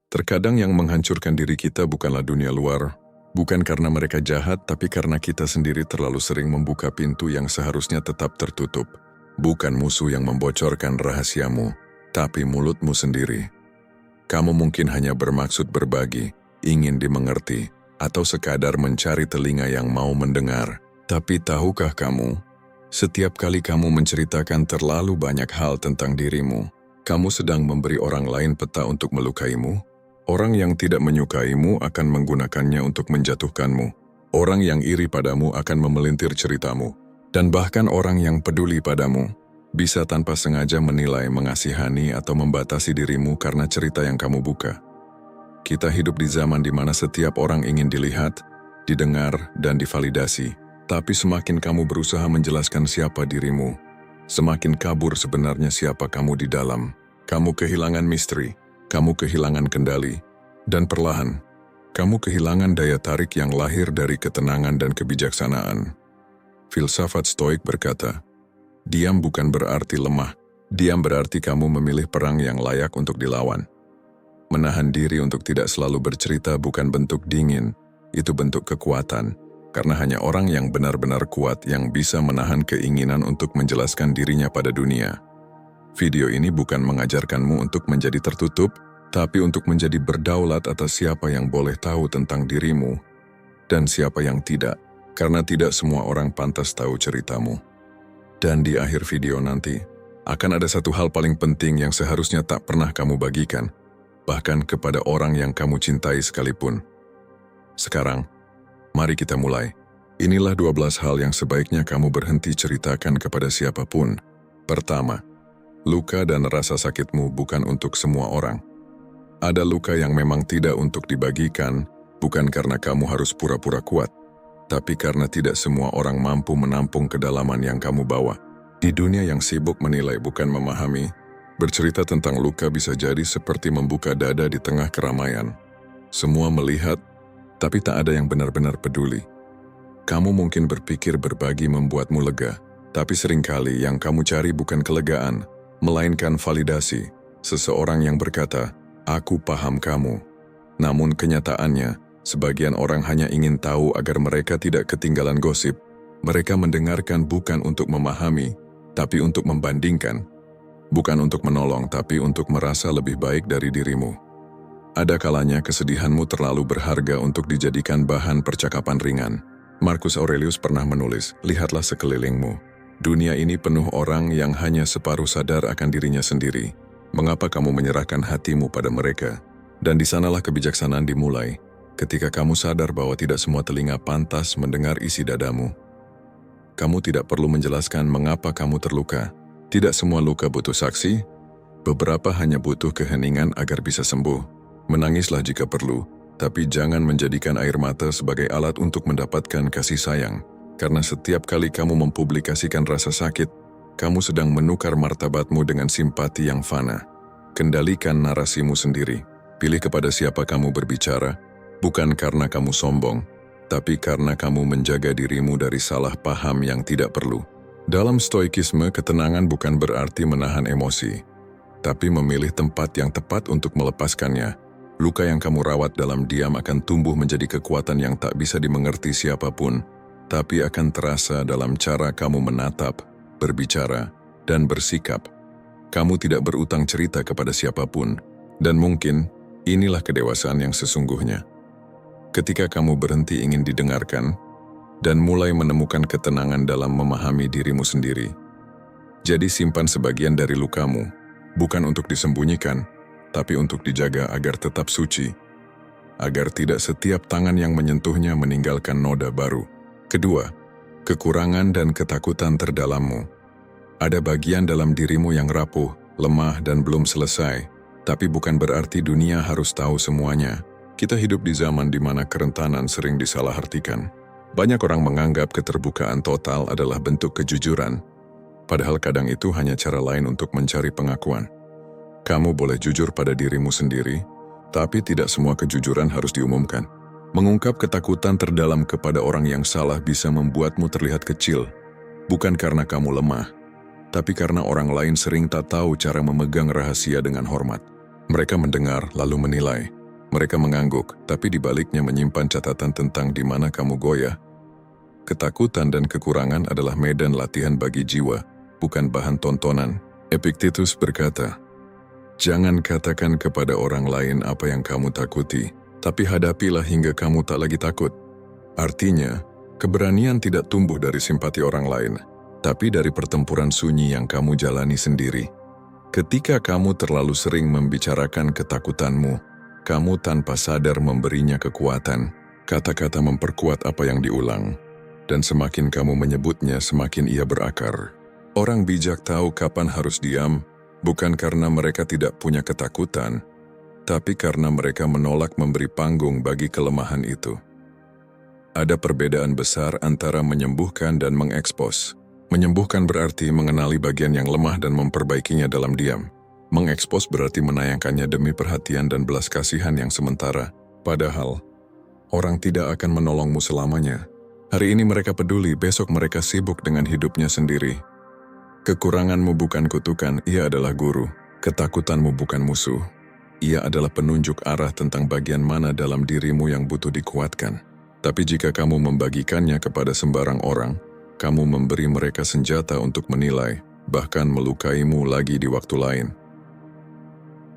Terkadang yang menghancurkan diri kita bukanlah dunia luar, bukan karena mereka jahat, tapi karena kita sendiri terlalu sering membuka pintu yang seharusnya tetap tertutup. Bukan musuh yang membocorkan rahasiamu, tapi mulutmu sendiri. Kamu mungkin hanya bermaksud berbagi, ingin dimengerti, atau sekadar mencari telinga yang mau mendengar. Tapi tahukah kamu, setiap kali kamu menceritakan terlalu banyak hal tentang dirimu, kamu sedang memberi orang lain peta untuk melukaimu. Orang yang tidak menyukaimu akan menggunakannya untuk menjatuhkanmu. Orang yang iri padamu akan memelintir ceritamu. Dan bahkan orang yang peduli padamu bisa tanpa sengaja menilai, mengasihani, atau membatasi dirimu karena cerita yang kamu buka. Kita hidup di zaman di mana setiap orang ingin dilihat, didengar, dan divalidasi. Tapi semakin kamu berusaha menjelaskan siapa dirimu, semakin kabur sebenarnya siapa kamu di dalam. Kamu kehilangan misteri. Kamu kehilangan kendali, dan perlahan, kamu kehilangan daya tarik yang lahir dari ketenangan dan kebijaksanaan. Filsafat Stoik berkata, diam bukan berarti lemah, diam berarti kamu memilih perang yang layak untuk dilawan. Menahan diri untuk tidak selalu bercerita bukan bentuk dingin, itu bentuk kekuatan, karena hanya orang yang benar-benar kuat yang bisa menahan keinginan untuk menjelaskan dirinya pada dunia. Video ini bukan mengajarkanmu untuk menjadi tertutup, tapi untuk menjadi berdaulat atas siapa yang boleh tahu tentang dirimu dan siapa yang tidak, karena tidak semua orang pantas tahu ceritamu. Dan di akhir video nanti, akan ada satu hal paling penting yang seharusnya tak pernah kamu bagikan, bahkan kepada orang yang kamu cintai sekalipun. Sekarang, mari kita mulai. Inilah 12 hal yang sebaiknya kamu berhenti ceritakan kepada siapapun. Pertama, luka dan rasa sakitmu bukan untuk semua orang. Ada luka yang memang tidak untuk dibagikan, bukan karena kamu harus pura-pura kuat, tapi karena tidak semua orang mampu menampung kedalaman yang kamu bawa. Di dunia yang sibuk menilai bukan memahami, bercerita tentang luka bisa jadi seperti membuka dada di tengah keramaian. Semua melihat, tapi tak ada yang benar-benar peduli. Kamu mungkin berpikir berbagi membuatmu lega, tapi seringkali yang kamu cari bukan kelegaan, melainkan validasi. Seseorang yang berkata, "Aku paham kamu." Namun kenyataannya, sebagian orang hanya ingin tahu agar mereka tidak ketinggalan gosip. Mereka mendengarkan bukan untuk memahami, tapi untuk membandingkan. Bukan untuk menolong, tapi untuk merasa lebih baik dari dirimu. Ada kalanya kesedihanmu terlalu berharga untuk dijadikan bahan percakapan ringan. Marcus Aurelius pernah menulis, "Lihatlah sekelilingmu. Dunia ini penuh orang yang hanya separuh sadar akan dirinya sendiri. Mengapa kamu menyerahkan hatimu pada mereka?" Dan di sanalah kebijaksanaan dimulai, ketika kamu sadar bahwa tidak semua telinga pantas mendengar isi dadamu. Kamu tidak perlu menjelaskan mengapa kamu terluka. Tidak semua luka butuh saksi, beberapa hanya butuh keheningan agar bisa sembuh. Menangislah jika perlu, tapi jangan menjadikan air mata sebagai alat untuk mendapatkan kasih sayang. Karena setiap kali kamu mempublikasikan rasa sakit, kamu sedang menukar martabatmu dengan simpati yang fana. Kendalikan narasimu sendiri. Pilih kepada siapa kamu berbicara, bukan karena kamu sombong, tapi karena kamu menjaga dirimu dari salah paham yang tidak perlu. Dalam stoikisme, ketenangan bukan berarti menahan emosi, tapi memilih tempat yang tepat untuk melepaskannya. Luka yang kamu rawat dalam diam akan tumbuh menjadi kekuatan yang tak bisa dimengerti siapapun, tapi akan terasa dalam cara kamu menatap, berbicara, dan bersikap. Kamu tidak berutang cerita kepada siapapun, dan mungkin inilah kedewasaan yang sesungguhnya. Ketika kamu berhenti ingin didengarkan, dan mulai menemukan ketenangan dalam memahami dirimu sendiri. Jadi simpan sebagian dari lukamu, bukan untuk disembunyikan, tapi untuk dijaga agar tetap suci, agar tidak setiap tangan yang menyentuhnya meninggalkan noda baru. Kedua, kekurangan dan ketakutan terdalammu. Ada bagian dalam dirimu yang rapuh, lemah, dan belum selesai, tapi bukan berarti dunia harus tahu semuanya. Kita hidup di zaman di mana kerentanan sering disalahartikan. Banyak orang menganggap keterbukaan total adalah bentuk kejujuran, padahal kadang itu hanya cara lain untuk mencari pengakuan. Kamu boleh jujur pada dirimu sendiri, tapi tidak semua kejujuran harus diumumkan. Mengungkap ketakutan terdalam kepada orang yang salah bisa membuatmu terlihat kecil, bukan karena kamu lemah, tapi karena orang lain sering tak tahu cara memegang rahasia dengan hormat. Mereka mendengar lalu menilai, Mereka mengangguk, tapi di baliknya menyimpan catatan tentang di mana kamu goyah. Ketakutan dan kekurangan adalah medan latihan bagi jiwa, bukan bahan tontonan. Epictetus berkata, "Jangan katakan kepada orang lain apa yang kamu takuti, tapi hadapilah hingga kamu tak lagi takut." Artinya, keberanian tidak tumbuh dari simpati orang lain, tapi dari pertempuran sunyi yang kamu jalani sendiri. Ketika kamu terlalu sering membicarakan ketakutanmu, kamu tanpa sadar memberinya kekuatan. Kata-kata memperkuat apa yang diulang, dan semakin kamu menyebutnya, semakin ia berakar. Orang bijak tahu kapan harus diam, bukan karena mereka tidak punya ketakutan, tapi karena mereka menolak memberi panggung bagi kelemahan itu. Ada perbedaan besar antara menyembuhkan dan mengekspos. Menyembuhkan berarti mengenali bagian yang lemah dan memperbaikinya dalam diam. Mengekspos berarti menayangkannya demi perhatian dan belas kasihan yang sementara. Padahal, orang tidak akan menolongmu selamanya. Hari ini mereka peduli, besok mereka sibuk dengan hidupnya sendiri. Kekuranganmu bukan kutukan, ia adalah guru. Ketakutanmu bukan musuh. Ia adalah penunjuk arah tentang bagian mana dalam dirimu yang butuh dikuatkan. Tapi jika kamu membagikannya kepada sembarang orang, kamu memberi mereka senjata untuk menilai, bahkan melukaimu lagi di waktu lain.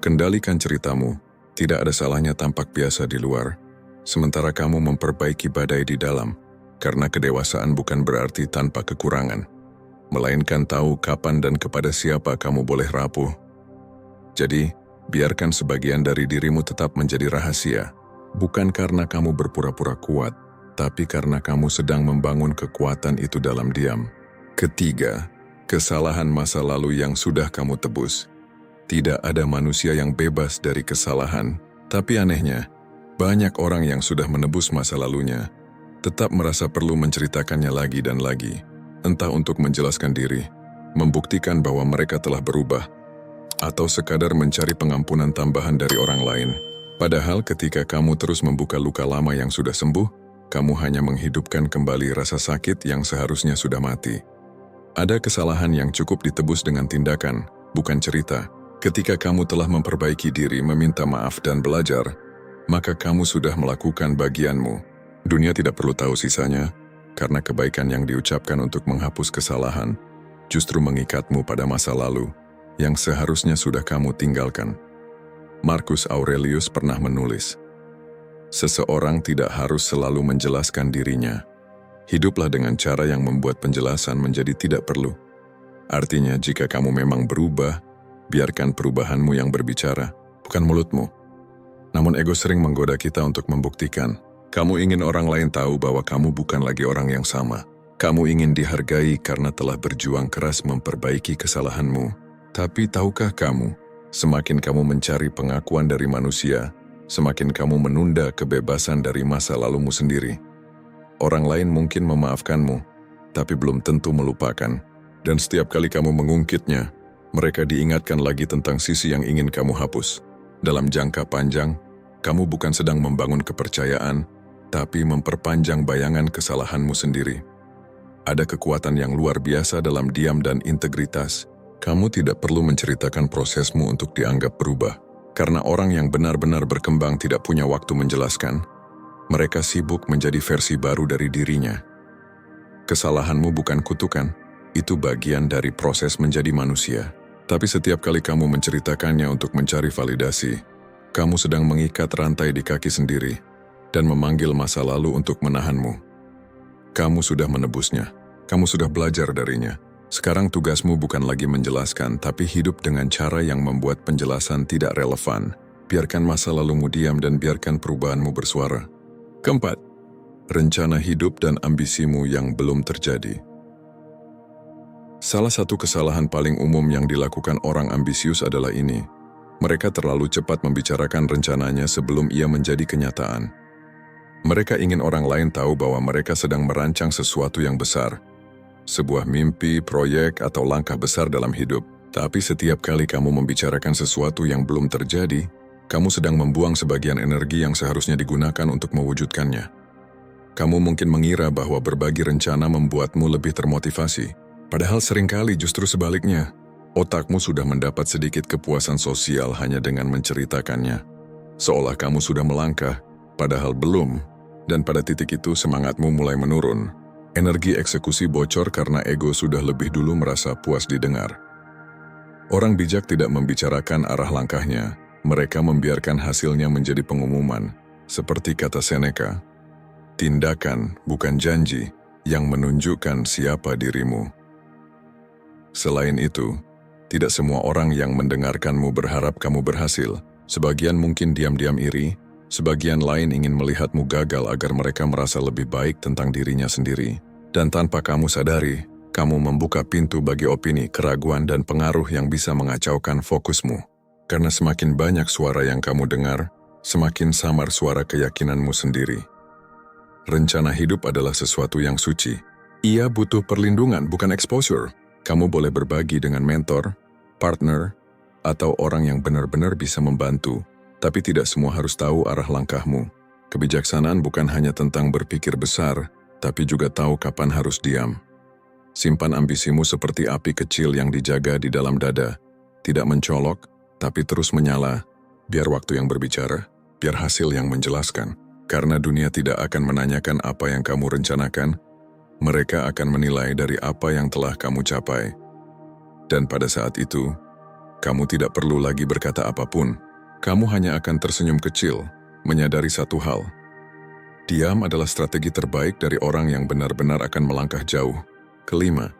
Kendalikan ceritamu, tidak ada salahnya tampak biasa di luar, sementara kamu memperbaiki badai di dalam, karena kedewasaan bukan berarti tanpa kekurangan, melainkan tahu kapan dan kepada siapa kamu boleh rapuh. Jadi, biarkan sebagian dari dirimu tetap menjadi rahasia, bukan karena kamu berpura-pura kuat, tapi karena kamu sedang membangun kekuatan itu dalam diam. Ketiga, kesalahan masa lalu yang sudah kamu tebus. Tidak ada manusia yang bebas dari kesalahan, tapi anehnya, banyak orang yang sudah menebus masa lalunya, tetap merasa perlu menceritakannya lagi dan lagi, entah untuk menjelaskan diri, membuktikan bahwa mereka telah berubah, atau sekadar mencari pengampunan tambahan dari orang lain. Padahal ketika kamu terus membuka luka lama yang sudah sembuh, kamu hanya menghidupkan kembali rasa sakit yang seharusnya sudah mati. Ada kesalahan yang cukup ditebus dengan tindakan, bukan cerita. Ketika kamu telah memperbaiki diri, meminta maaf dan belajar, maka kamu sudah melakukan bagianmu. Dunia tidak perlu tahu sisanya, karena kebaikan yang diucapkan untuk menghapus kesalahan justru mengikatmu pada masa lalu yang seharusnya sudah kamu tinggalkan. Marcus Aurelius pernah menulis, "Seseorang tidak harus selalu menjelaskan dirinya. Hiduplah dengan cara yang membuat penjelasan menjadi tidak perlu." Artinya, jika kamu memang berubah, biarkan perubahanmu yang berbicara, bukan mulutmu. Namun ego sering menggoda kita untuk membuktikan. Kamu ingin orang lain tahu bahwa kamu bukan lagi orang yang sama. Kamu ingin dihargai karena telah berjuang keras memperbaiki kesalahanmu. Tapi tahukah kamu, semakin kamu mencari pengakuan dari manusia, semakin kamu menunda kebebasan dari masa lalumu sendiri. Orang lain mungkin memaafkanmu, tapi belum tentu melupakan. Dan setiap kali kamu mengungkitnya, mereka diingatkan lagi tentang sisi yang ingin kamu hapus. Dalam jangka panjang, kamu bukan sedang membangun kepercayaan, tapi memperpanjang bayangan kesalahanmu sendiri. Ada kekuatan yang luar biasa dalam diam dan integritas. Kamu tidak perlu menceritakan prosesmu untuk dianggap berubah, karena orang yang benar-benar berkembang tidak punya waktu menjelaskan. Mereka sibuk menjadi versi baru dari dirinya. Kesalahanmu bukan kutukan, itu bagian dari proses menjadi manusia. Tapi setiap kali kamu menceritakannya untuk mencari validasi, kamu sedang mengikat rantai di kaki sendiri dan memanggil masa lalu untuk menahanmu. Kamu sudah menebusnya, kamu sudah belajar darinya. Sekarang tugasmu bukan lagi menjelaskan, tapi hidup dengan cara yang membuat penjelasan tidak relevan. Biarkan masa lalumu diam dan biarkan perubahanmu bersuara. Keempat, rencana hidup dan ambisimu yang belum terjadi. Salah satu kesalahan paling umum yang dilakukan orang ambisius adalah ini. Mereka terlalu cepat membicarakan rencananya sebelum ia menjadi kenyataan. Mereka ingin orang lain tahu bahwa mereka sedang merancang sesuatu yang besar. Sebuah mimpi, proyek, atau langkah besar dalam hidup. Tapi setiap kali kamu membicarakan sesuatu yang belum terjadi, kamu sedang membuang sebagian energi yang seharusnya digunakan untuk mewujudkannya. Kamu mungkin mengira bahwa berbagi rencana membuatmu lebih termotivasi. Padahal seringkali justru sebaliknya, otakmu sudah mendapat sedikit kepuasan sosial hanya dengan menceritakannya. seolah kamu sudah melangkah, padahal belum, dan pada titik itu semangatmu mulai menurun. Energi eksekusi bocor karena ego sudah lebih dulu merasa puas didengar. Orang bijak tidak membicarakan arah langkahnya, mereka membiarkan hasilnya menjadi pengumuman, seperti kata Seneca, tindakan bukan janji yang menunjukkan siapa dirimu. Selain itu, tidak semua orang yang mendengarkanmu berharap kamu berhasil. Sebagian mungkin diam-diam iri, sebagian lain ingin melihatmu gagal agar mereka merasa lebih baik tentang dirinya sendiri. Dan tanpa kamu sadari, kamu membuka pintu bagi opini, keraguan, dan pengaruh yang bisa mengacaukan fokusmu. Karena semakin banyak suara yang kamu dengar, semakin samar suara keyakinanmu sendiri. Rencana hidup adalah sesuatu yang suci. Ia butuh perlindungan, bukan exposure. Kamu boleh berbagi dengan mentor, partner, atau orang yang benar-benar bisa membantu, tapi tidak semua harus tahu arah langkahmu. Kebijaksanaan bukan hanya tentang berpikir besar, tapi juga tahu kapan harus diam. Simpan ambisimu seperti api kecil yang dijaga di dalam dada, tidak mencolok, tapi terus menyala, biar waktu yang berbicara, biar hasil yang menjelaskan. Karena dunia tidak akan menanyakan apa yang kamu rencanakan, mereka akan menilai dari apa yang telah kamu capai. Dan pada saat itu, kamu tidak perlu lagi berkata apapun. Kamu hanya akan tersenyum kecil, menyadari satu hal. Diam adalah strategi terbaik dari orang yang benar-benar akan melangkah jauh. Kelima,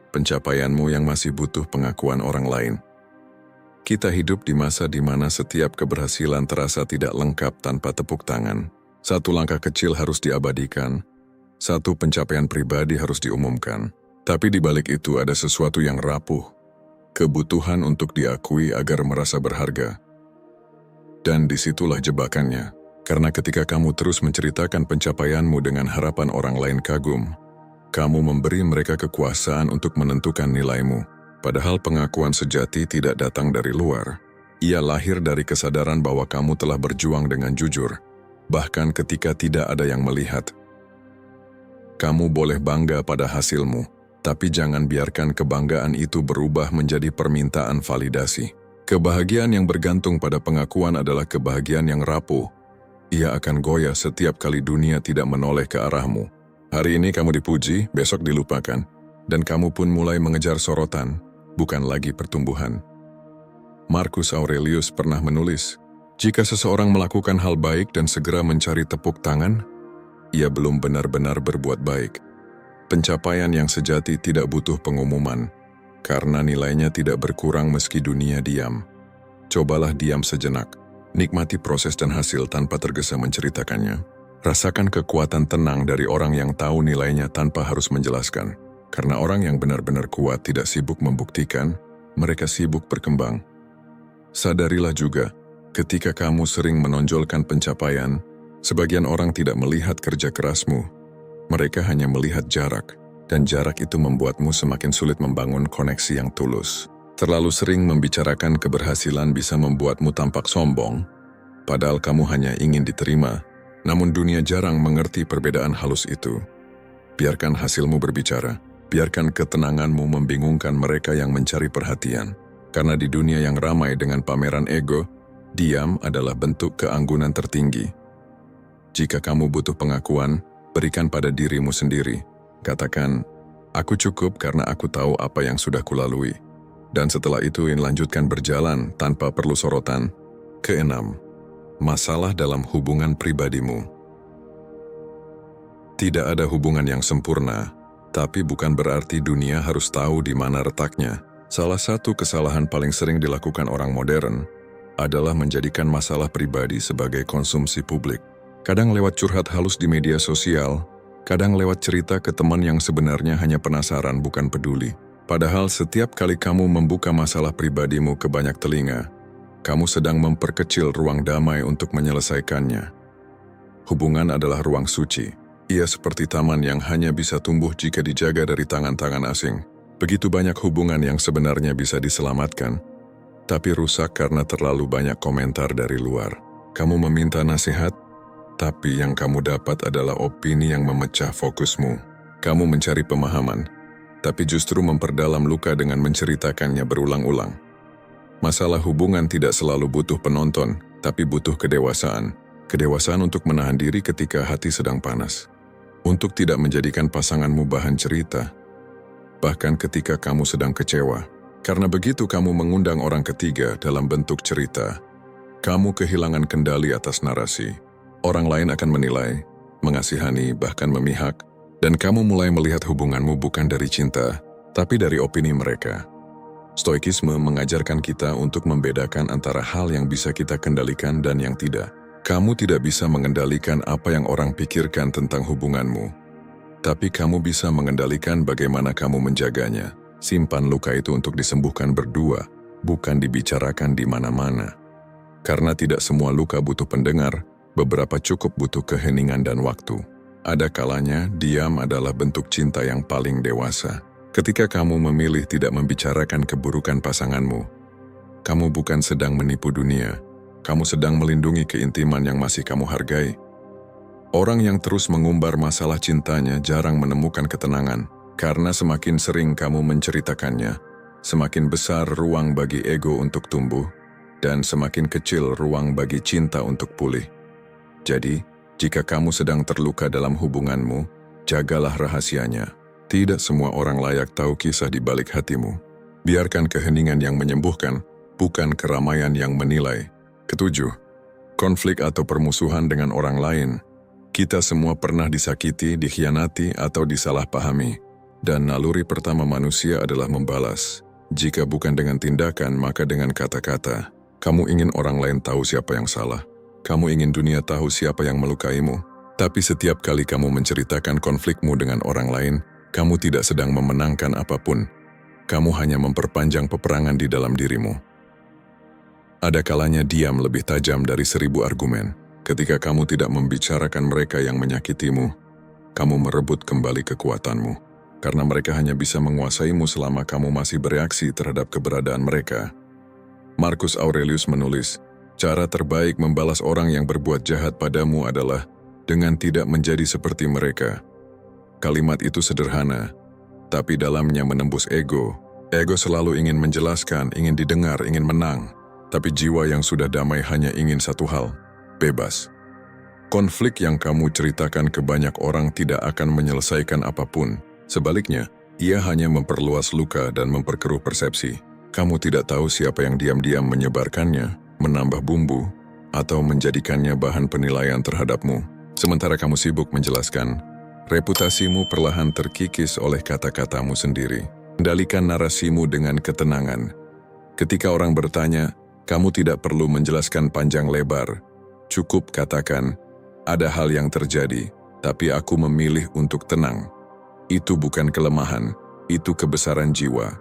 pencapaianmu yang masih butuh pengakuan orang lain. Kita hidup di masa di mana setiap keberhasilan terasa tidak lengkap tanpa tepuk tangan. Satu langkah kecil harus diabadikan, satu pencapaian pribadi harus diumumkan. Tapi di balik itu ada sesuatu yang rapuh. Kebutuhan untuk diakui agar merasa berharga. Dan disitulah jebakannya. Karena ketika kamu terus menceritakan pencapaianmu dengan harapan orang lain kagum, kamu memberi mereka kekuasaan untuk menentukan nilaimu. Padahal pengakuan sejati tidak datang dari luar. Ia lahir dari kesadaran bahwa kamu telah berjuang dengan jujur, bahkan ketika tidak ada yang melihat. Kamu boleh bangga pada hasilmu, tapi jangan biarkan kebanggaan itu berubah menjadi permintaan validasi. Kebahagiaan yang bergantung pada pengakuan adalah kebahagiaan yang rapuh. Ia akan goyah setiap kali dunia tidak menoleh ke arahmu. Hari ini kamu dipuji, besok dilupakan, dan kamu pun mulai mengejar sorotan, bukan lagi pertumbuhan. Marcus Aurelius pernah menulis, jika seseorang melakukan hal baik dan segera mencari tepuk tangan, ia belum benar-benar berbuat baik. Pencapaian yang sejati tidak butuh pengumuman, karena nilainya tidak berkurang meski dunia diam. Cobalah diam sejenak, nikmati proses dan hasil tanpa tergesa menceritakannya. Rasakan kekuatan tenang dari orang yang tahu nilainya tanpa harus menjelaskan. Karena orang yang benar-benar kuat tidak sibuk membuktikan, mereka sibuk berkembang. Sadarilah juga, ketika kamu sering menonjolkan pencapaian, sebagian orang tidak melihat kerja kerasmu. Mereka hanya melihat jarak, dan jarak itu membuatmu semakin sulit membangun koneksi yang tulus. Terlalu sering membicarakan keberhasilan bisa membuatmu tampak sombong, padahal kamu hanya ingin diterima. Namun dunia jarang mengerti perbedaan halus itu. Biarkan hasilmu berbicara, biarkan ketenanganmu membingungkan mereka yang mencari perhatian. Karena di dunia yang ramai dengan pameran ego, diam adalah bentuk keanggunan tertinggi. Jika kamu butuh pengakuan, berikan pada dirimu sendiri. Katakan, aku cukup karena aku tahu apa yang sudah kulalui. Dan setelah itu lanjutkan berjalan tanpa perlu sorotan. Keenam, masalah dalam hubungan pribadimu. Tidak ada hubungan yang sempurna, tapi bukan berarti dunia harus tahu di mana letaknya. Salah satu kesalahan paling sering dilakukan orang modern adalah menjadikan masalah pribadi sebagai konsumsi publik. Kadang lewat curhat halus di media sosial, kadang lewat cerita ke teman yang sebenarnya hanya penasaran bukan peduli. Padahal setiap kali kamu membuka masalah pribadimu ke banyak telinga, kamu sedang memperkecil ruang damai untuk menyelesaikannya. Hubungan adalah ruang suci. Ia seperti taman yang hanya bisa tumbuh jika dijaga dari tangan-tangan asing. Begitu banyak hubungan yang sebenarnya bisa diselamatkan, tapi rusak karena terlalu banyak komentar dari luar. Kamu meminta nasihat, tapi yang kamu dapat adalah opini yang memecah fokusmu. Kamu mencari pemahaman, tapi justru memperdalam luka dengan menceritakannya berulang-ulang. Masalah hubungan tidak selalu butuh penonton, tapi butuh kedewasaan. Kedewasaan untuk menahan diri ketika hati sedang panas. Untuk tidak menjadikan pasanganmu bahan cerita, bahkan ketika kamu sedang kecewa. Karena begitu kamu mengundang orang ketiga dalam bentuk cerita, kamu kehilangan kendali atas narasi. Orang lain akan menilai, mengasihani, bahkan memihak, dan kamu mulai melihat hubunganmu bukan dari cinta, tapi dari opini mereka. Stoikisme mengajarkan kita untuk membedakan antara hal yang bisa kita kendalikan dan yang tidak. Kamu tidak bisa mengendalikan apa yang orang pikirkan tentang hubunganmu, tapi kamu bisa mengendalikan bagaimana kamu menjaganya. Simpan luka itu untuk disembuhkan berdua, bukan dibicarakan di mana-mana. Karena tidak semua luka butuh pendengar, beberapa cukup butuh keheningan dan waktu. Ada kalanya, diam adalah bentuk cinta yang paling dewasa. Ketika kamu memilih tidak membicarakan keburukan pasanganmu, kamu bukan sedang menipu dunia, kamu sedang melindungi keintiman yang masih kamu hargai. Orang yang terus mengumbar masalah cintanya jarang menemukan ketenangan, karena semakin sering kamu menceritakannya, semakin besar ruang bagi ego untuk tumbuh, dan semakin kecil ruang bagi cinta untuk pulih. Jadi, jika kamu sedang terluka dalam hubunganmu, jagalah rahasianya. Tidak semua orang layak tahu kisah di balik hatimu. Biarkan keheningan yang menyembuhkan, bukan keramaian yang menilai. Ketujuh, konflik atau permusuhan dengan orang lain. Kita semua pernah disakiti, dikhianati, atau disalahpahami. Dan naluri pertama manusia adalah membalas. Jika bukan dengan tindakan, maka dengan kata-kata. Kamu ingin orang lain tahu siapa yang salah. Kamu ingin dunia tahu siapa yang melukaimu. Tapi setiap kali kamu menceritakan konflikmu dengan orang lain, kamu tidak sedang memenangkan apapun. Kamu hanya memperpanjang peperangan di dalam dirimu. Ada kalanya diam lebih tajam dari 1000 argumen. Ketika kamu tidak membicarakan mereka yang menyakitimu, kamu merebut kembali kekuatanmu. Karena mereka hanya bisa menguasaimu selama kamu masih bereaksi terhadap keberadaan mereka. Marcus Aurelius menulis, cara terbaik membalas orang yang berbuat jahat padamu adalah dengan tidak menjadi seperti mereka. Kalimat itu sederhana, tapi dalamnya menembus ego. Ego selalu ingin menjelaskan, ingin didengar, ingin menang. Tapi jiwa yang sudah damai hanya ingin satu hal, bebas. Konflik yang kamu ceritakan ke banyak orang tidak akan menyelesaikan apapun. Sebaliknya, ia hanya memperluas luka dan memperkeruh persepsi. Kamu tidak tahu siapa yang diam-diam menyebarkannya, menambah bumbu, atau menjadikannya bahan penilaian terhadapmu. Sementara kamu sibuk menjelaskan, reputasimu perlahan terkikis oleh kata-katamu sendiri. Kendalikan narasimu dengan ketenangan. Ketika orang bertanya, kamu tidak perlu menjelaskan panjang lebar. Cukup katakan, ada hal yang terjadi, tapi aku memilih untuk tenang. Itu bukan kelemahan, itu kebesaran jiwa.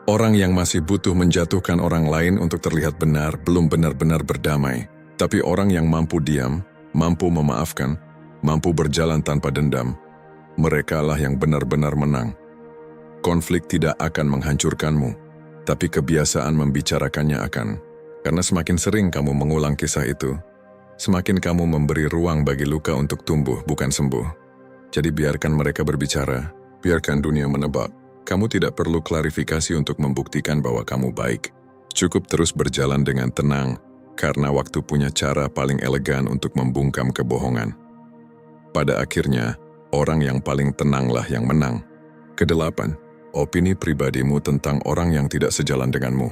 Orang yang masih butuh menjatuhkan orang lain untuk terlihat benar, belum benar-benar berdamai. Tapi orang yang mampu diam, mampu memaafkan, mampu berjalan tanpa dendam, merekalah yang benar-benar menang. Konflik tidak akan menghancurkanmu, tapi kebiasaan membicarakannya akan. Karena semakin sering kamu mengulang kisah itu, semakin kamu memberi ruang bagi luka untuk tumbuh, bukan sembuh. Jadi biarkan mereka berbicara, biarkan dunia menebak. Kamu tidak perlu klarifikasi untuk membuktikan bahwa kamu baik. Cukup terus berjalan dengan tenang, karena waktu punya cara paling elegan untuk membungkam kebohongan. Pada akhirnya, orang yang paling tenanglah yang menang. Kedelapan, opini pribadimu tentang orang yang tidak sejalan denganmu.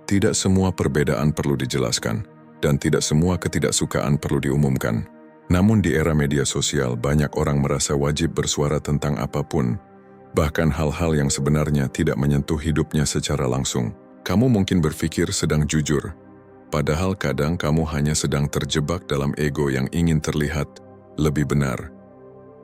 Tidak semua perbedaan perlu dijelaskan, dan tidak semua ketidaksukaan perlu diumumkan. Namun di era media sosial, banyak orang merasa wajib bersuara tentang apapun, bahkan hal-hal yang sebenarnya tidak menyentuh hidupnya secara langsung. Kamu mungkin berpikir sedang jujur, padahal kadang kamu hanya sedang terjebak dalam ego yang ingin terlihat lebih benar.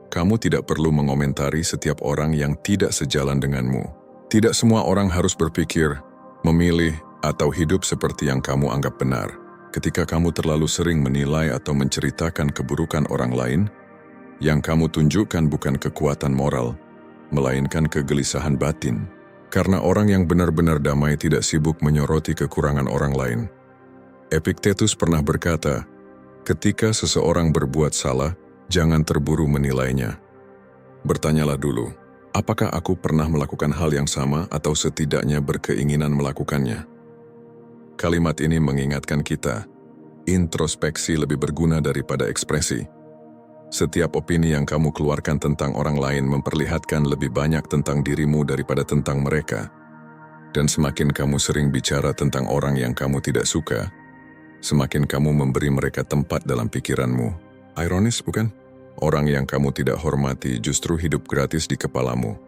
Kamu tidak perlu mengomentari setiap orang yang tidak sejalan denganmu. Tidak semua orang harus berpikir, memilih, atau hidup seperti yang kamu anggap benar. Ketika kamu terlalu sering menilai atau menceritakan keburukan orang lain, yang kamu tunjukkan bukan kekuatan moral, melainkan kegelisahan batin. Karena orang yang benar-benar damai tidak sibuk menyoroti kekurangan orang lain. Epictetus pernah berkata, ketika seseorang berbuat salah, jangan terburu menilainya. Bertanyalah dulu, apakah aku pernah melakukan hal yang sama atau setidaknya berkeinginan melakukannya? Kalimat ini mengingatkan kita Introspeksi lebih berguna daripada ekspresi. Setiap opini yang kamu keluarkan tentang orang lain memperlihatkan lebih banyak tentang dirimu daripada tentang mereka. Dan semakin kamu sering bicara tentang orang yang kamu tidak suka, semakin kamu memberi mereka tempat dalam pikiranmu. Ironis, bukan? Orang yang kamu tidak hormati justru hidup gratis di kepalamu,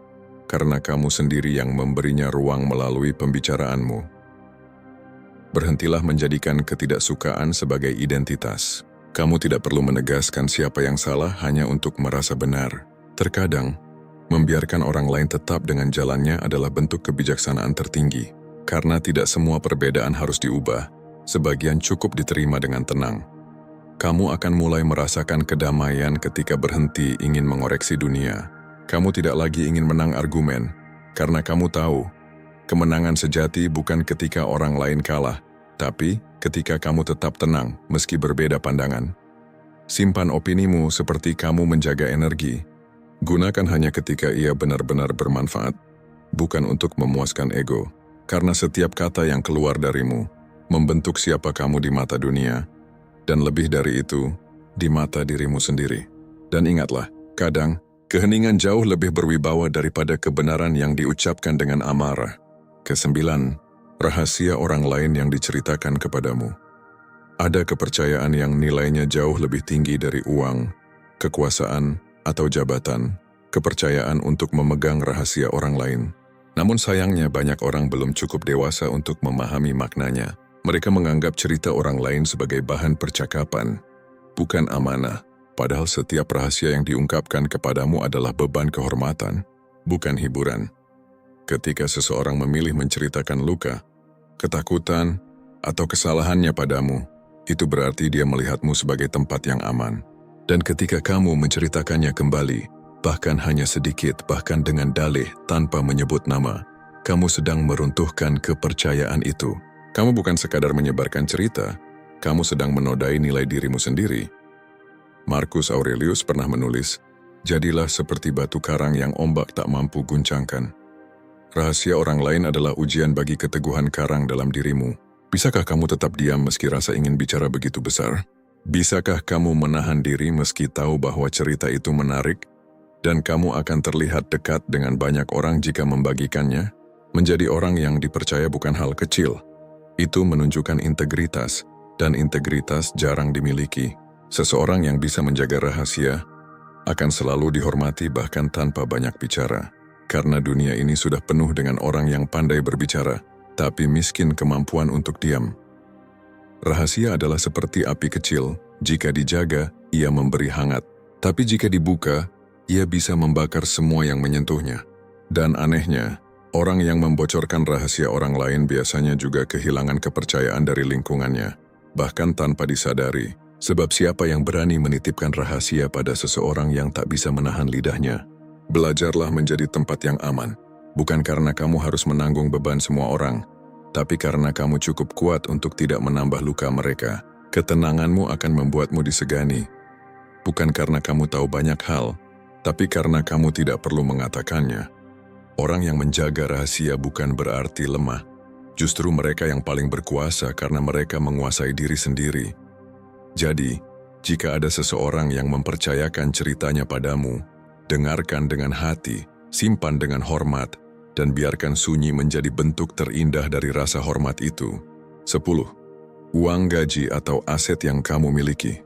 karena kamu sendiri yang memberinya ruang melalui pembicaraanmu. Berhentilah menjadikan ketidaksukaan sebagai identitas. Kamu tidak perlu menegaskan siapa yang salah hanya untuk merasa benar. Terkadang, membiarkan orang lain tetap dengan jalannya adalah bentuk kebijaksanaan tertinggi. Karena tidak semua perbedaan harus diubah, sebagian cukup diterima dengan tenang. Kamu akan mulai merasakan kedamaian ketika berhenti ingin mengoreksi dunia. Kamu tidak lagi ingin menang argumen, karena kamu tahu, kemenangan sejati bukan ketika orang lain kalah, tapi ketika kamu tetap tenang meski berbeda pandangan. Simpan opinimu seperti kamu menjaga energi. Gunakan hanya ketika ia benar-benar bermanfaat, bukan untuk memuaskan ego. Karena setiap kata yang keluar darimu membentuk siapa kamu di mata dunia, dan lebih dari itu, di mata dirimu sendiri. Dan ingatlah, kadang, keheningan jauh lebih berwibawa daripada kebenaran yang diucapkan dengan amarah. Kesembilan, rahasia orang lain yang diceritakan kepadamu. Ada kepercayaan yang nilainya jauh lebih tinggi dari uang, kekuasaan, atau jabatan, kepercayaan untuk memegang rahasia orang lain. Namun sayangnya banyak orang belum cukup dewasa untuk memahami maknanya. Mereka menganggap cerita orang lain sebagai bahan percakapan, bukan amanah. Padahal setiap rahasia yang diungkapkan kepadamu adalah beban kehormatan, bukan hiburan. Ketika seseorang memilih menceritakan luka, ketakutan, atau kesalahannya padamu, itu berarti dia melihatmu sebagai tempat yang aman. Dan ketika kamu menceritakannya kembali, bahkan hanya sedikit, bahkan dengan dalih tanpa menyebut nama, kamu sedang meruntuhkan kepercayaan itu. Kamu bukan sekadar menyebarkan cerita, kamu sedang menodai nilai dirimu sendiri. Marcus Aurelius pernah menulis, "Jadilah seperti batu karang yang ombak tak mampu guncangkan." Rahasia orang lain adalah ujian bagi keteguhan karang dalam dirimu. Bisakah kamu tetap diam meski rasa ingin bicara begitu besar? Bisakah kamu menahan diri meski tahu bahwa cerita itu menarik, dan kamu akan terlihat dekat dengan banyak orang jika membagikannya? Menjadi orang yang dipercaya bukan hal kecil. Itu menunjukkan integritas, dan integritas jarang dimiliki. Seseorang yang bisa menjaga rahasia akan selalu dihormati bahkan tanpa banyak bicara. Karena dunia ini sudah penuh dengan orang yang pandai berbicara, tapi miskin kemampuan untuk diam. Rahasia adalah seperti api kecil, jika dijaga, ia memberi hangat. Tapi jika dibuka, ia bisa membakar semua yang menyentuhnya. Dan anehnya, orang yang membocorkan rahasia orang lain biasanya juga kehilangan kepercayaan dari lingkungannya, bahkan tanpa disadari. Sebab siapa yang berani menitipkan rahasia pada seseorang yang tak bisa menahan lidahnya? Belajarlah menjadi tempat yang aman, bukan karena kamu harus menanggung beban semua orang, tapi karena kamu cukup kuat untuk tidak menambah luka mereka. Ketenanganmu akan membuatmu disegani, bukan karena kamu tahu banyak hal, tapi karena kamu tidak perlu mengatakannya. Orang yang menjaga rahasia bukan berarti lemah, justru mereka yang paling berkuasa karena mereka menguasai diri sendiri. Jadi, jika ada seseorang yang mempercayakan ceritanya padamu, dengarkan dengan hati, simpan dengan hormat, dan biarkan sunyi menjadi bentuk terindah dari rasa hormat itu. 10. Uang, gaji, atau aset yang kamu miliki.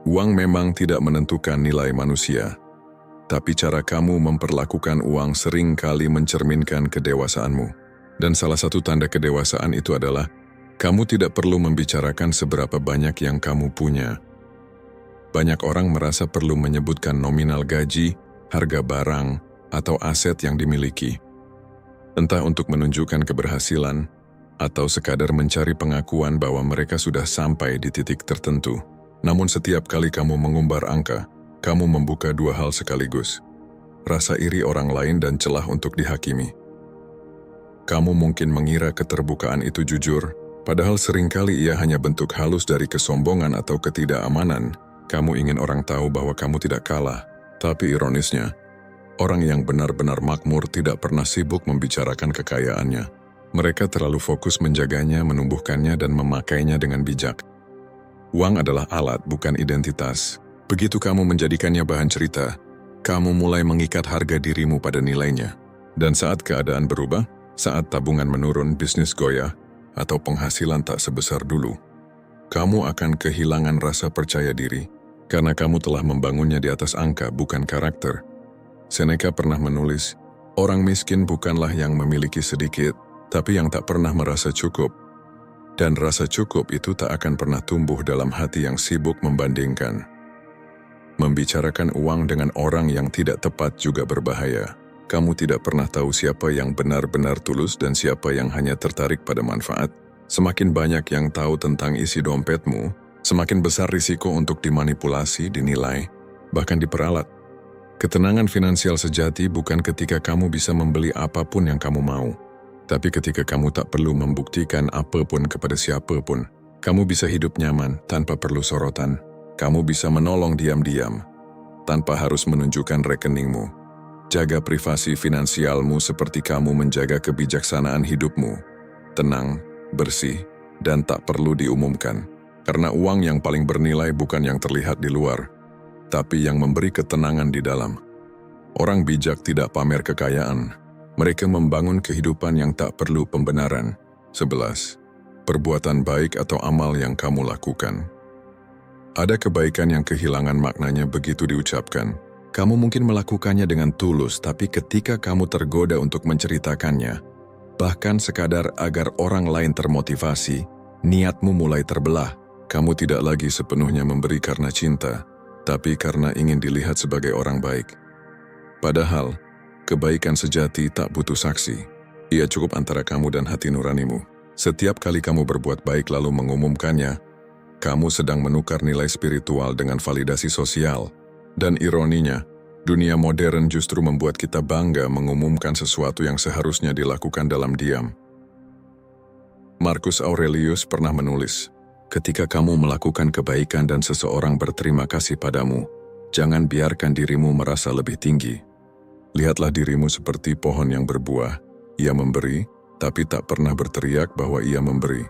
Uang memang tidak menentukan nilai manusia, tapi cara kamu memperlakukan uang sering kali mencerminkan kedewasaanmu. Dan salah satu tanda kedewasaan itu adalah, kamu tidak perlu membicarakan seberapa banyak yang kamu punya. Banyak orang merasa perlu menyebutkan nominal gaji, harga barang, atau aset yang dimiliki. Entah untuk menunjukkan keberhasilan, atau sekadar mencari pengakuan bahwa mereka sudah sampai di titik tertentu. Namun setiap kali kamu mengumbar angka, kamu membuka dua hal sekaligus. Rasa iri orang lain dan celah untuk dihakimi. Kamu mungkin mengira keterbukaan itu jujur, padahal seringkali ia hanya bentuk halus dari kesombongan atau ketidakamanan. Kamu ingin orang tahu bahwa kamu tidak kalah, tapi ironisnya, orang yang benar-benar makmur tidak pernah sibuk membicarakan kekayaannya. Mereka terlalu fokus menjaganya, menumbuhkannya, dan memakainya dengan bijak. Uang adalah alat, bukan identitas. Begitu kamu menjadikannya bahan cerita, kamu mulai mengikat harga dirimu pada nilainya. Dan saat keadaan berubah, saat tabungan menurun, bisnis goyah, atau penghasilan tak sebesar dulu, kamu akan kehilangan rasa percaya diri karena kamu telah membangunnya di atas angka, bukan karakter. Seneca pernah menulis, orang miskin bukanlah yang memiliki sedikit, tapi yang tak pernah merasa cukup. Dan rasa cukup itu tak akan pernah tumbuh dalam hati yang sibuk membandingkan. Membicarakan uang dengan orang yang tidak tepat juga berbahaya. Kamu tidak pernah tahu siapa yang benar-benar tulus dan siapa yang hanya tertarik pada manfaat. Semakin banyak yang tahu tentang isi dompetmu, semakin besar risiko untuk dimanipulasi, dinilai, bahkan diperalat. Ketenangan finansial sejati bukan ketika kamu bisa membeli apapun yang kamu mau, tapi ketika kamu tak perlu membuktikan apapun kepada siapapun. Kamu bisa hidup nyaman tanpa perlu sorotan. Kamu bisa menolong diam-diam, tanpa harus menunjukkan rekeningmu. Jaga privasi finansialmu seperti kamu menjaga kebijaksanaan hidupmu. Tenang, bersih, dan tak perlu diumumkan. Karena uang yang paling bernilai bukan yang terlihat di luar, tapi yang memberi ketenangan di dalam. Orang bijak tidak pamer kekayaan. Mereka membangun kehidupan yang tak perlu pembenaran. 11. Perbuatan baik atau amal yang kamu lakukan. Ada kebaikan yang kehilangan maknanya begitu diucapkan. Kamu mungkin melakukannya dengan tulus, tapi ketika kamu tergoda untuk menceritakannya, bahkan sekadar agar orang lain termotivasi, niatmu mulai terbelah. Kamu tidak lagi sepenuhnya memberi karena cinta, tapi karena ingin dilihat sebagai orang baik. Padahal, kebaikan sejati tak butuh saksi. Ia cukup antara kamu dan hati nuranimu. Setiap kali kamu berbuat baik lalu mengumumkannya, kamu sedang menukar nilai spiritual dengan validasi sosial. Dan ironinya, dunia modern justru membuat kita bangga mengumumkan sesuatu yang seharusnya dilakukan dalam diam. Marcus Aurelius pernah menulis, ketika kamu melakukan kebaikan dan seseorang berterima kasih padamu, jangan biarkan dirimu merasa lebih tinggi. Lihatlah dirimu seperti pohon yang berbuah. Ia memberi, tapi tak pernah berteriak bahwa ia memberi.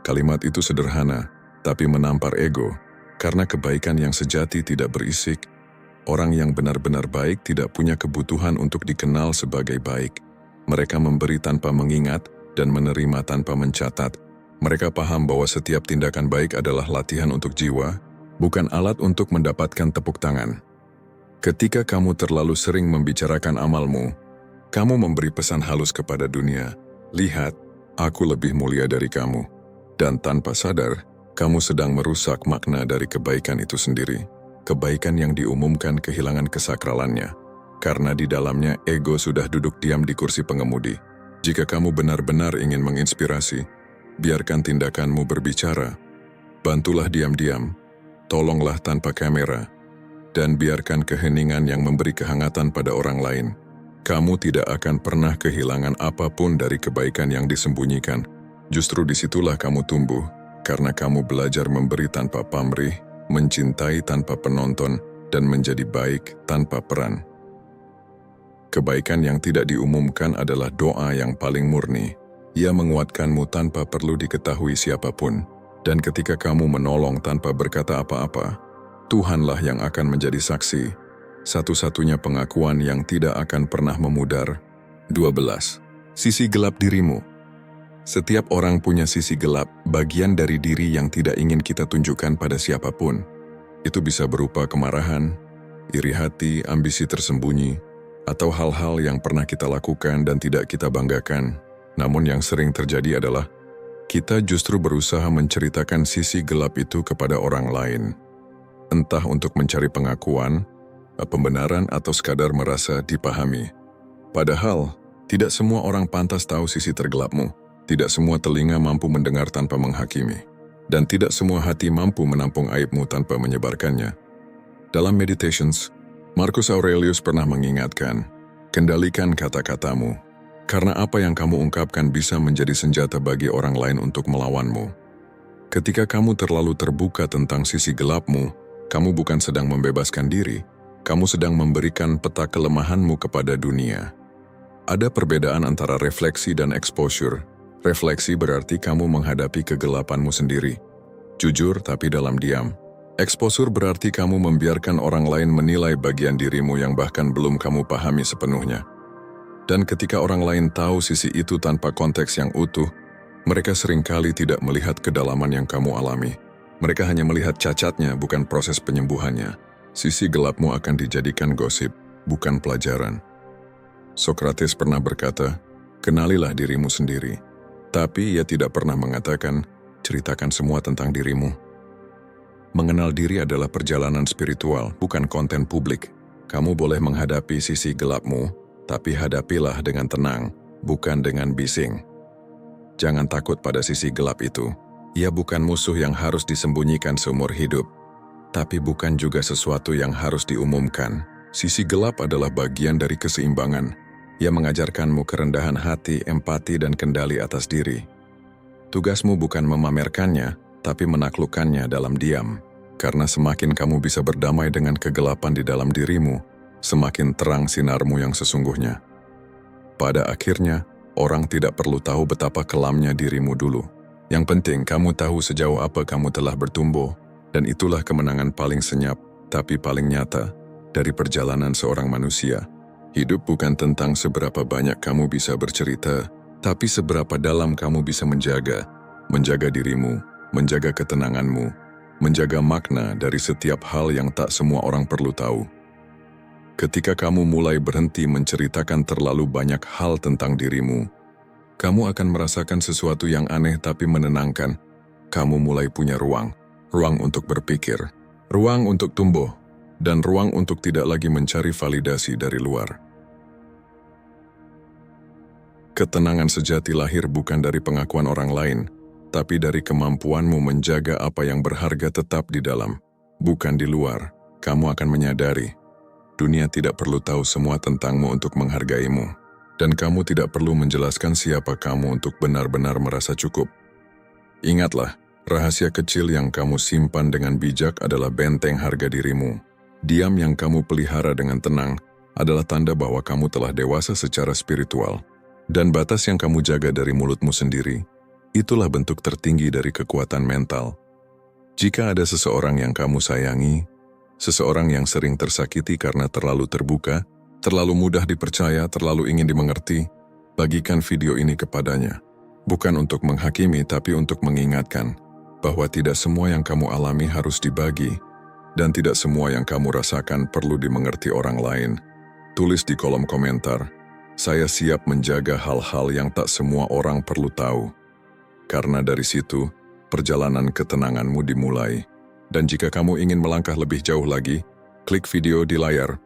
Kalimat itu sederhana, tapi menampar ego, karena kebaikan yang sejati tidak berisik. Orang yang benar-benar baik tidak punya kebutuhan untuk dikenal sebagai baik. Mereka memberi tanpa mengingat dan menerima tanpa mencatat. Mereka paham bahwa setiap tindakan baik adalah latihan untuk jiwa, bukan alat untuk mendapatkan tepuk tangan. Ketika kamu terlalu sering membicarakan amalmu, kamu memberi pesan halus kepada dunia, lihat, aku lebih mulia dari kamu. Dan tanpa sadar, kamu sedang merusak makna dari kebaikan itu sendiri. Kebaikan yang diumumkan kehilangan kesakralannya, karena di dalamnya ego sudah duduk diam di kursi pengemudi. Jika kamu benar-benar ingin menginspirasi, biarkan tindakanmu berbicara. Bantulah diam-diam, tolonglah tanpa kamera, dan biarkan keheningan yang memberi kehangatan pada orang lain. Kamu tidak akan pernah kehilangan apapun dari kebaikan yang disembunyikan. Justru disitulah kamu tumbuh. Karena kamu belajar memberi tanpa pamrih, mencintai tanpa penonton, dan menjadi baik tanpa peran. Kebaikan yang tidak diumumkan adalah doa yang paling murni. Ia menguatkanmu tanpa perlu diketahui siapapun. Dan ketika kamu menolong tanpa berkata apa-apa, Tuhanlah yang akan menjadi saksi. Satu-satunya pengakuan yang tidak akan pernah memudar. 12. Sisi gelap dirimu. Setiap orang punya sisi gelap, bagian dari diri yang tidak ingin kita tunjukkan pada siapapun. Itu bisa berupa kemarahan, iri hati, ambisi tersembunyi, atau hal-hal yang pernah kita lakukan dan tidak kita banggakan. Namun yang sering terjadi adalah, kita justru berusaha menceritakan sisi gelap itu kepada orang lain. Entah untuk mencari pengakuan, pembenaran, atau sekadar merasa dipahami. Padahal, tidak semua orang pantas tahu sisi tergelapmu. Tidak semua telinga mampu mendengar tanpa menghakimi. Dan tidak semua hati mampu menampung aibmu tanpa menyebarkannya. Dalam Meditations, Marcus Aurelius pernah mengingatkan, kendalikan kata-katamu, karena apa yang kamu ungkapkan bisa menjadi senjata bagi orang lain untuk melawanmu. Ketika kamu terlalu terbuka tentang sisi gelapmu, kamu bukan sedang membebaskan diri, kamu sedang memberikan peta kelemahanmu kepada dunia. Ada perbedaan antara refleksi dan exposure. Refleksi berarti kamu menghadapi kegelapanmu sendiri. Jujur tapi dalam diam. Exposure berarti kamu membiarkan orang lain menilai bagian dirimu yang bahkan belum kamu pahami sepenuhnya. Dan ketika orang lain tahu sisi itu tanpa konteks yang utuh, mereka seringkali tidak melihat kedalaman yang kamu alami. Mereka hanya melihat cacatnya, bukan proses penyembuhannya. Sisi gelapmu akan dijadikan gosip, bukan pelajaran. Sokrates pernah berkata, "Kenalilah dirimu sendiri." Tapi ia tidak pernah mengatakan, "Ceritakan semua tentang dirimu." Mengenal diri adalah perjalanan spiritual, bukan konten publik. Kamu boleh menghadapi sisi gelapmu, tapi hadapilah dengan tenang, bukan dengan bising. Jangan takut pada sisi gelap itu. Ia bukan musuh yang harus disembunyikan seumur hidup, tapi bukan juga sesuatu yang harus diumumkan. Sisi gelap adalah bagian dari keseimbangan. Ia mengajarkanmu kerendahan hati, empati, dan kendali atas diri. Tugasmu bukan memamerkannya, tapi menaklukkannya dalam diam. Karena semakin kamu bisa berdamai dengan kegelapan di dalam dirimu, semakin terang sinarmu yang sesungguhnya. Pada akhirnya, orang tidak perlu tahu betapa kelamnya dirimu dulu. Yang penting kamu tahu sejauh apa kamu telah bertumbuh, dan itulah kemenangan paling senyap, tapi paling nyata, dari perjalanan seorang manusia. Hidup bukan tentang seberapa banyak kamu bisa bercerita, tapi seberapa dalam kamu bisa menjaga dirimu, menjaga ketenanganmu, menjaga makna dari setiap hal yang tak semua orang perlu tahu. Ketika kamu mulai berhenti menceritakan terlalu banyak hal tentang dirimu, kamu akan merasakan sesuatu yang aneh tapi menenangkan. Kamu mulai punya ruang untuk berpikir, ruang untuk tumbuh, dan ruang untuk tidak lagi mencari validasi dari luar. Ketenangan sejati lahir bukan dari pengakuan orang lain, tapi dari kemampuanmu menjaga apa yang berharga tetap di dalam, bukan di luar. Kamu akan menyadari, dunia tidak perlu tahu semua tentangmu untuk menghargaimu, dan kamu tidak perlu menjelaskan siapa kamu untuk benar-benar merasa cukup. Ingatlah, rahasia kecil yang kamu simpan dengan bijak adalah benteng harga dirimu. Diam yang kamu pelihara dengan tenang adalah tanda bahwa kamu telah dewasa secara spiritual. Dan batas yang kamu jaga dari mulutmu sendiri, itulah bentuk tertinggi dari kekuatan mental. Jika ada seseorang yang kamu sayangi, seseorang yang sering tersakiti karena terlalu terbuka, terlalu mudah dipercaya, terlalu ingin dimengerti, bagikan video ini kepadanya. Bukan untuk menghakimi, tapi untuk mengingatkan bahwa tidak semua yang kamu alami harus dibagi, dan tidak semua yang kamu rasakan perlu dimengerti orang lain. Tulis di kolom komentar, "Saya siap menjaga hal-hal yang tak semua orang perlu tahu." Karena dari situ, perjalanan ketenanganmu dimulai. Dan jika kamu ingin melangkah lebih jauh lagi, klik video di layar